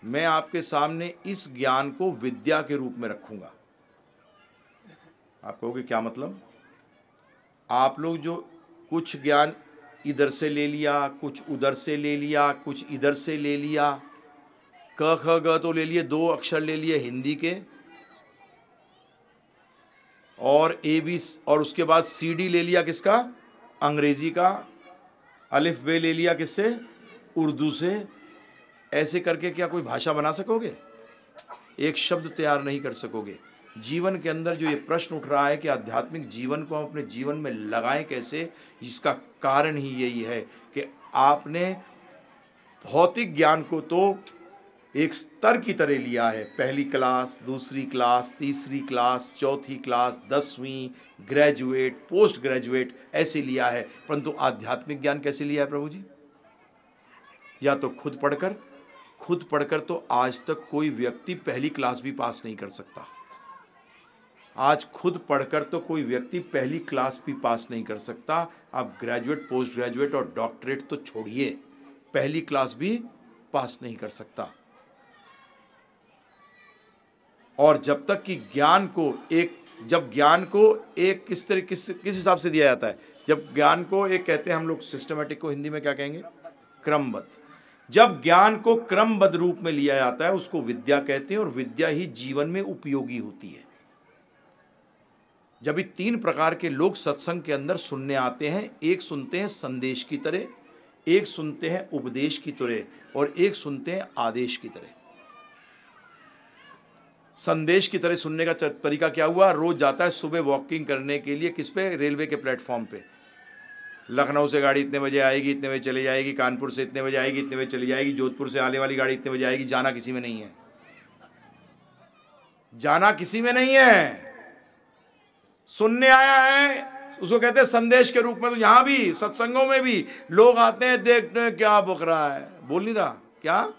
मैं आपके सामने इस ज्ञान को विद्या के रूप में रखूंगा। आप कहोगे क्या मतलब? आप लोग जो कुछ ज्ञान इधर से ले लिया, कुछ उधर से ले लिया, कुछ इधर से ले लिया, क ख ग तो ले लिए, 2 अक्षर ले लिए हिंदी के, और ए बी, और उसके बाद सी डी ले लिया किसका? अंग्रेजी का। अलिफ बे ले लिया किससे? उर्दू से। ऐसे करके क्या कोई भाषा बना सकोगे? एक शब्द तैयार नहीं कर सकोगे। जीवन के अंदर जो ये प्रश्न उठ रहा है कि आध्यात्मिक जीवन को हम अपने जीवन में लगाएं कैसे, इसका कारण ही यही है कि आपने भौतिक ज्ञान को तो एक स्तर की तरह लिया है। पहली क्लास, दूसरी क्लास, तीसरी क्लास, चौथी क्लास, 10वीं, ग्रेजुएट, पोस्ट ग्रेजुएट, ऐसे लिया है। परंतु आध्यात्मिक ज्ञान कैसे लिया है प्रभु जी? या तो खुद पढ़कर तो आज तक कोई व्यक्ति पहली क्लास भी पास नहीं कर सकता। आज खुद पढ़कर तो कोई व्यक्ति पहली क्लास भी पास नहीं कर सकता। आप ग्रेजुएट, पोस्ट ग्रेजुएट और डॉक्टरेट तो छोड़िए, पहली क्लास भी पास नहीं कर सकता। और जब तक कि ज्ञान को एक किस हिसाब से दिया जाता है, जब ज्ञान को एक कहते हैं हम लोग सिस्टमेटिक को हिंदी में क्या कहेंगे? क्रमबद्ध। जब ज्ञान को क्रमबद्ध रूप में लिया जाता है उसको विद्या कहते हैं, और विद्या ही जीवन में उपयोगी होती है। जब ये 3 प्रकार के लोग सत्संग के अंदर सुनने आते हैं, एक सुनते हैं संदेश की तरह, एक सुनते हैं उपदेश की तरह, और एक सुनते हैं आदेश की तरह। संदेश की तरह सुनने का तरीका क्या हुआ? रोज जाता है सुबह वॉकिंग करने के लिए, किस पे? रेलवे के प्लेटफॉर्म पे। लखनऊ से गाड़ी इतने बजे आएगी, इतने बजे चली जाएगी, कानपुर से इतने बजे आएगी, इतने बजे चली जाएगी, जोधपुर से आने वाली गाड़ी इतने बजे आएगी। जाना किसी में नहीं है, जाना किसी में नहीं है, सुनने आया है, उसको कहते हैं संदेश के रूप में। तो यहां भी सत्संगों में भी लोग आते हैं, देखते हैं क्या बक रहा है, बोल नहीं रहा क्या,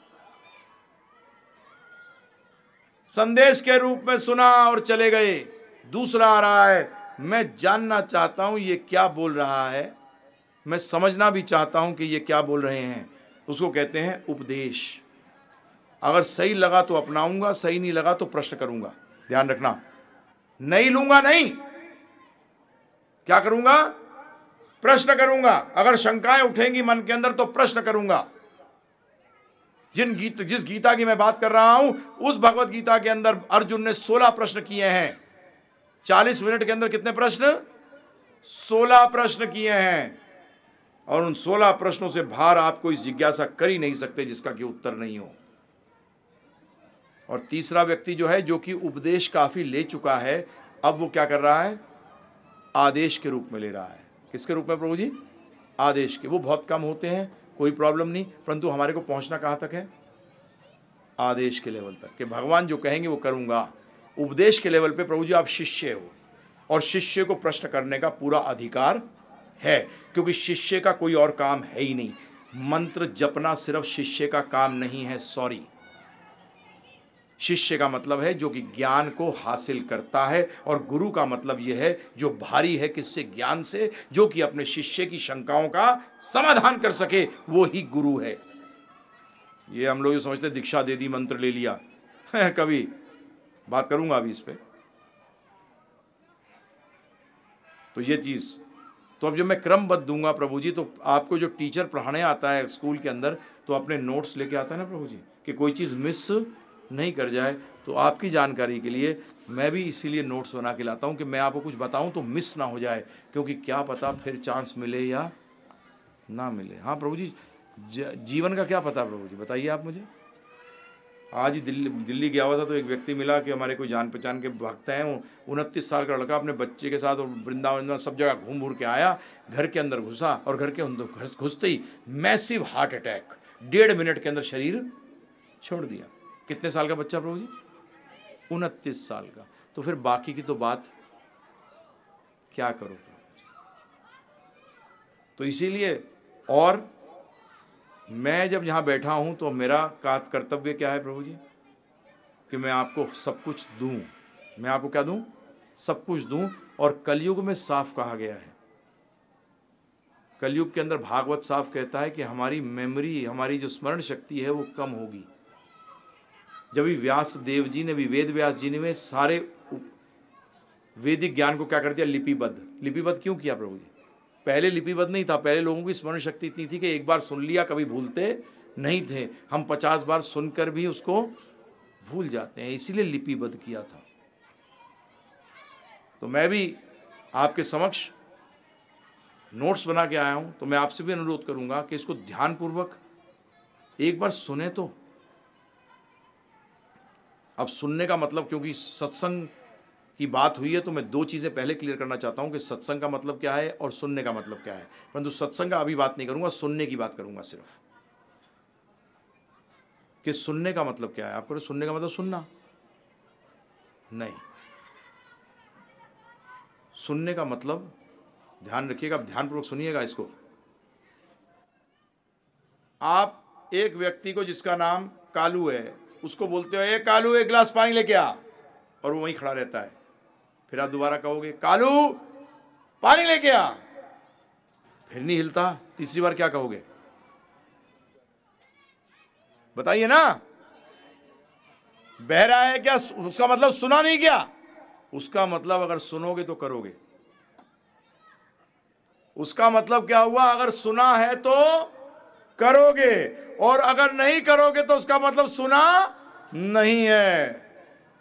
संदेश के रूप में सुना और चले गए। दूसरा आ रहा है, मैं जानना चाहता हूं ये क्या बोल रहा है, मैं समझना भी चाहता हूं कि ये क्या बोल रहे हैं, उसको कहते हैं उपदेश। अगर सही लगा तो अपनाऊंगा, सही नहीं लगा तो प्रश्न करूंगा। ध्यान रखना, नहीं लूंगा नहीं, क्या करूंगा? प्रश्न करूंगा। अगर शंकाएं उठेंगी मन के अंदर तो प्रश्न करूंगा। जिस गीता की मैं बात कर रहा हूं, उस भगवत गीता के अंदर अर्जुन ने 16 प्रश्न किए हैं। 40 मिनट के अंदर कितने प्रश्न? 16 प्रश्न किए हैं। और उन 16 प्रश्नों से बाहर आप कोई जिज्ञासा कर ही नहीं सकते जिसका कि उत्तर नहीं हो। और तीसरा व्यक्ति जो है, जो कि उपदेश काफी ले चुका है, अब वो क्या कर रहा है? आदेश के रूप में ले रहा है। किसके रूप में प्रभु जी? आदेश के। वो बहुत कम होते हैं, कोई प्रॉब्लम नहीं, परंतु हमारे को पहुंचना कहां तक है? आदेश के लेवल तक, कि भगवान जो कहेंगे वो करूंगा। उपदेश के लेवल पे प्रभु जी आप शिष्य हो, और शिष्य को प्रश्न करने का पूरा अधिकार है, क्योंकि शिष्य का कोई और काम है ही नहीं। मंत्र जपना सिर्फ शिष्य का काम नहीं है, सॉरी। शिष्य का मतलब है जो कि ज्ञान को हासिल करता है, और गुरु का मतलब यह है जो भारी है किससे? ज्ञान से, जो कि अपने शिष्य की शंकाओं का समाधान कर सके, वो ही गुरु है। ये हम लोग समझते दीक्षा दे दी, मंत्र ले लिया कभी बात करूंगा अभी इस पे। तो ये चीज, तो अब जब मैं क्रमबद्ध दूंगा प्रभु जी, तो आपको जो टीचर पढ़ाने आता है स्कूल के अंदर, तो अपने नोट्स लेके आता है ना प्रभु जी, कि कोई चीज़ मिस नहीं कर जाए। तो आपकी जानकारी के लिए मैं भी इसीलिए नोट्स बना के लाता हूँ कि मैं आपको कुछ बताऊँ तो मिस ना हो जाए, क्योंकि क्या पता फिर चांस मिले या ना मिले। हाँ प्रभु जी, जीवन का क्या पता प्रभु जी, बताइए आप मुझे। आज ही दिल्ली गया हुआ था, तो एक व्यक्ति मिला कि हमारे कोई जान पहचान के भक्त हैं। वो 29 साल का लड़का अपने बच्चे के साथ वृंदावन सब जगह घूम घूर के आया, घर के अंदर घुसा, और घर के अंदर घुसते ही मैसिव हार्ट अटैक, 1.5 मिनट के अंदर शरीर छोड़ दिया। कितने साल का बच्चा प्रभु जी? 29 साल का। तो फिर बाकी की तो बात क्या करो। तो इसीलिए, और मैं जब यहाँ बैठा हूँ तो मेरा कर्तव्य क्या है प्रभु जी? कि मैं आपको सब कुछ दूँ। मैं आपको क्या दूँ? सब कुछ दूँ। और कलयुग में साफ कहा गया है, कलयुग के अंदर भागवत साफ कहता है कि हमारी मेमोरी, हमारी जो स्मरण शक्ति है वो कम होगी। जब भी व्यास देव जी ने भी, वेद व्यास जी ने सारे वैदिक ज्ञान को क्या कर दिया, लिपिबद्ध। लिपिबद्ध क्यों किया प्रभु जी? पहले लिपिबद्ध नहीं था, पहले लोगों की स्मरण शक्ति इतनी थी कि एक बार सुन लिया कभी भूलते नहीं थे। हम 50 बार सुनकर भी उसको भूल जाते हैं, इसीलिए लिपिबद्ध किया था। तो मैं भी आपके समक्ष नोट्स बना के आया हूं, तो मैं आपसे भी अनुरोध करूंगा कि इसको ध्यानपूर्वक एक बार सुने। तो अब सुनने का मतलब, क्योंकि सत्संग की बात हुई है, तो मैं दो चीज़ें पहले क्लियर करना चाहता हूं कि सत्संग का मतलब क्या है और सुनने का मतलब क्या है। परंतु सत्संग का अभी बात नहीं करूंगा, सुनने की बात करूंगा सिर्फ, कि सुनने का मतलब क्या है। आपको सुनने का मतलब सुनना नहीं, सुनने का मतलब, ध्यान रखिएगा, ध्यानपूर्वक सुनिएगा इसको। आप एक व्यक्ति को जिसका नाम कालू है, उसको बोलते हो ए कालू एक गिलास पानी लेके आ, और वो वहीं खड़ा रहता है। फिर आप दोबारा कहोगे कालू पानी लेके आ, फिर नहीं हिलता। तीसरी बार क्या कहोगे बताइए ना? बह रहा है क्या? उसका मतलब सुना नहीं क्या? उसका मतलब अगर सुनोगे तो करोगे। उसका मतलब क्या हुआ? अगर सुना है तो करोगे, और अगर नहीं करोगे तो उसका मतलब सुना नहीं है।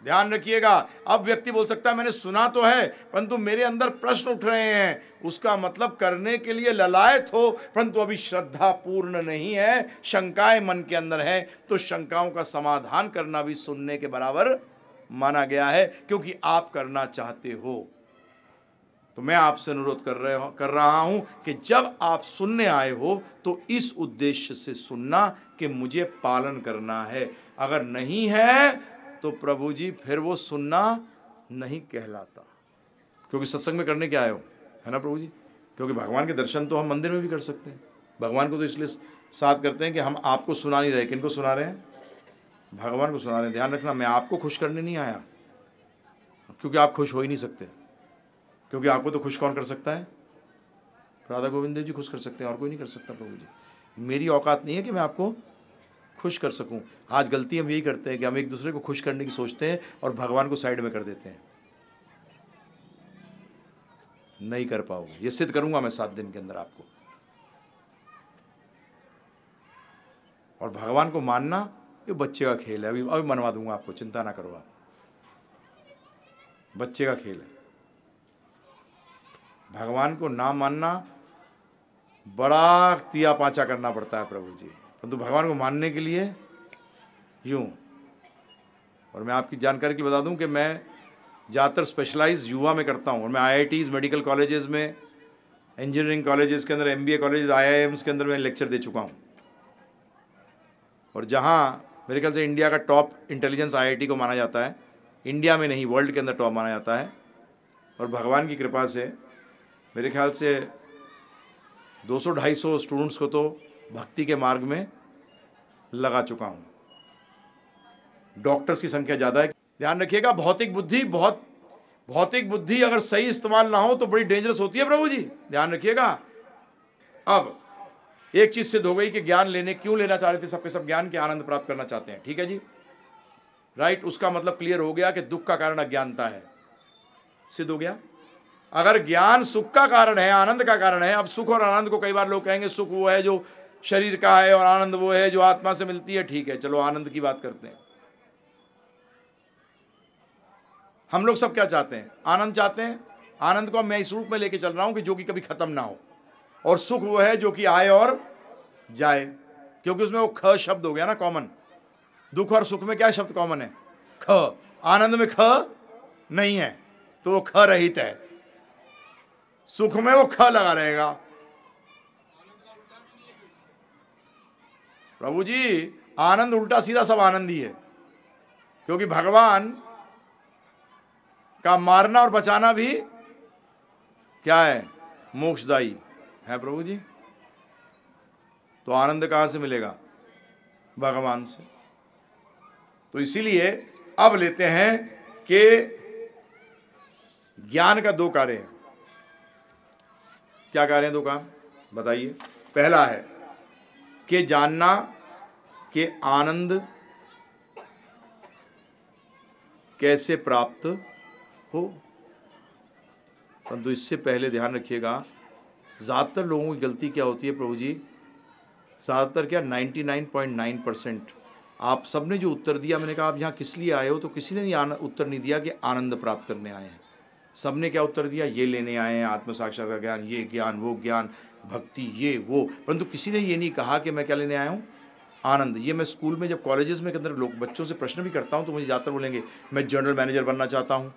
ध्यान रखिएगा। अब व्यक्ति बोल सकता है मैंने सुना तो है, परंतु मेरे अंदर प्रश्न उठ रहे हैं। उसका मतलब करने के लिए ललायत हो, परंतु अभी श्रद्धा पूर्ण नहीं है, शंकाएं मन के अंदर है। तो शंकाओं का समाधान करना भी सुनने के बराबर माना गया है, क्योंकि आप करना चाहते हो। तो मैं आपसे अनुरोध कर रहा हूं कि जब आप सुनने आए हो तो इस उद्देश्य से सुनना कि मुझे पालन करना है। अगर नहीं है तो प्रभु जी फिर वो सुनना नहीं कहलाता। क्योंकि सत्संग में करने क्या आए हो, है ना प्रभु जी? क्योंकि भगवान के दर्शन तो हम मंदिर में भी कर सकते हैं। भगवान को तो इसलिए साथ करते हैं कि हम आपको सुना नहीं रहे। किनको सुना रहे हैं? भगवान को सुना रहे हैं। ध्यान रखना, मैं आपको खुश करने नहीं आया, क्योंकि आप खुश हो ही नहीं सकते। क्योंकि आपको तो खुश कौन कर सकता है? राधा गोविंद देव जी खुश कर सकते हैं, और कोई नहीं कर सकता प्रभु जी। मेरी औकात नहीं है कि मैं आपको खुश कर सकूं। आज गलती हम यही करते हैं कि हम एक दूसरे को खुश करने की सोचते हैं और भगवान को साइड में कर देते हैं। नहीं कर पाओगे, ये सिद्ध करूंगा मैं 7 दिन के अंदर आपको। और भगवान को मानना ये बच्चे का खेल है। अभी मनवा दूंगा आपको, चिंता ना करो आप, बच्चे का खेल है। भगवान को ना मानना बड़ा तिया पाचा करना पड़ता है प्रभु जी, परंतु भगवान को मानने के लिए यूं। और मैं आपकी जानकारी के लिए बता दूं कि मैं ज़्यादातर स्पेशलाइज युवा में करता हूं, और मैं IITs, मेडिकल कॉलेजेस में, इंजीनियरिंग कॉलेजेस के अंदर, MBA कॉलेजेस, IIMs के अंदर मैं लेक्चर दे चुका हूं। और जहां मेरे ख्याल से इंडिया का टॉप इंटेलिजेंस IIT को माना जाता है, इंडिया में नहीं वर्ल्ड के अंदर टॉप माना जाता है। और भगवान की कृपा से मेरे ख्याल से 200-250 स्टूडेंट्स को तो भक्ति के मार्ग में लगा चुका हूँ। डॉक्टर्स की संख्या ज़्यादा है। ध्यान रखिएगा, भौतिक बुद्धि अगर सही इस्तेमाल ना हो तो बड़ी डेंजरस होती है प्रभु जी, ध्यान रखिएगा। अब एक चीज़ सिद्ध हो गई कि ज्ञान क्यों लेना चाह रहे थे सबके सब, ज्ञान के आनंद प्राप्त करना चाहते हैं। ठीक है जी, राइट। उसका मतलब क्लियर हो गया कि दुख का कारण अज्ञानता है, सिद्ध हो गया। अगर ज्ञान सुख का कारण है, आनंद का कारण है। अब सुख और आनंद को कई बार लोग कहेंगे सुख वो है जो शरीर का है और आनंद वो है जो आत्मा से मिलती है। ठीक है, चलो आनंद की बात करते हैं। हम लोग सब क्या चाहते हैं? आनंद चाहते हैं। आनंद को मैं इस रूप में लेके चल रहा हूं कि जो कि कभी खत्म ना हो। और सुख वो है जो कि आए और जाए, क्योंकि उसमें वो ख शब्द हो गया ना कॉमन। दुख और सुख में क्या शब्द कॉमन है? ख। आनंद में ख नहीं है, तो वो ख रहित है। सुख में वो ख लगा रहेगा। प्रभु जी, आनंद उल्टा सीधा सब आनंद ही है, क्योंकि भगवान का मारना और बचाना भी क्या है? मोक्षदायी है प्रभु जी। तो आनंद कहां से मिलेगा? भगवान से। तो इसीलिए अब लेते हैं कि ज्ञान का 2 कार्य है। क्या कार्य है? 2 काम बताइए। पहला है कि जानना कि आनंद कैसे प्राप्त हो। परंतु इससे पहले ध्यान रखिएगा, ज़्यादातर लोगों की गलती क्या होती है प्रभु जी, ज़्यादातर क्या 99.9%। आप सब ने जो उत्तर दिया, मैंने कहा आप यहाँ किस लिए आए हो, तो किसी ने उत्तर नहीं दिया कि आनंद प्राप्त करने आए हैं। सब ने क्या उत्तर दिया, ये लेने आए हैं, आत्म साक्षात्कार का ज्ञान, ये ज्ञान, वो ज्ञान, भक्ति, ये वो। परंतु किसी ने ये नहीं कहा कि मैं क्या लेने आया हूँ, आनंद। ये मैं स्कूल में जब कॉलेजेस में के अंदर लोग बच्चों से प्रश्न भी करता हूँ तो मुझे ज़्यादातर बोलेंगे मैं जनरल मैनेजर बनना चाहता हूँ,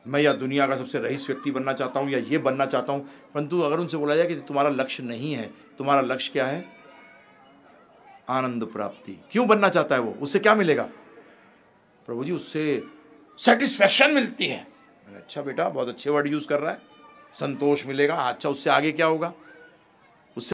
मैं या दुनिया का सबसे रईस व्यक्ति बनना चाहता हूँ, या ये बनना चाहता हूँ। परंतु अगर उनसे बोला जाए कि तुम्हारा लक्ष्य नहीं है, तुम्हारा लक्ष्य क्या है, आनंद प्राप्ति। क्यों बनना चाहता है वो, उससे क्या मिलेगा, प्रभु जी उससे सेटिस्फैक्शन मिलती है। अच्छा बेटा, बहुत अच्छे वर्ड यूज़ कर रहा है, संतोष मिलेगा। अच्छा, उससे आगे क्या होगा,